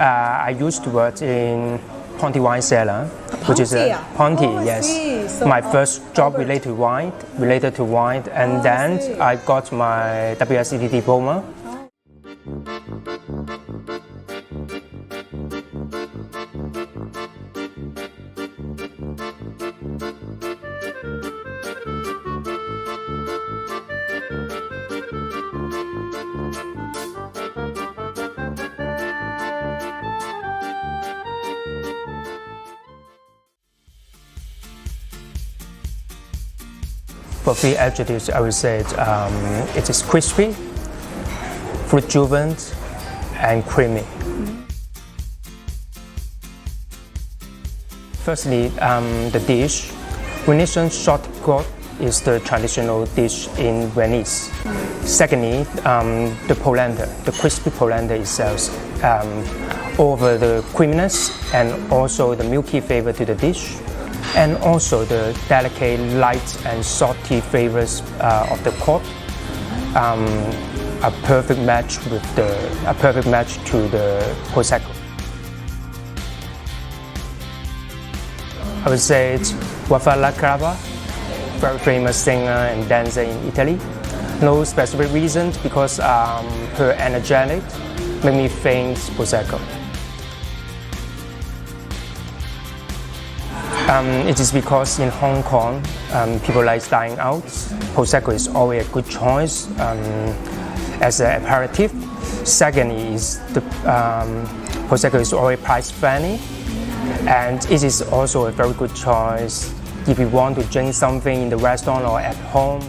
I used to work in Ponty wine cellar, which is a Ponty, yes. So my first job related to wine, and then I got my WSET diploma. For three adjectives, I would say it is crispy, fruit-jubilant, and creamy. Firstly, the dish. Venetian shortbread is the traditional dish in Venice. Secondly, the polenta, the crispy polenta itself, over the creaminess and also the milky flavor to the dish, and also the delicate, light and salty flavors of the pork. A perfect match to the Prosecco. I would say it's Revel, very famous singer and dancer in Italy. No specific reason, because her energetic make me think Prosecco. It is because in Hong Kong, people like dining out. Prosecco is always a good choice as an aperitif. Secondly, is the Prosecco is always price friendly, and it is also a very good choice if you want to drink something in the restaurant or at home.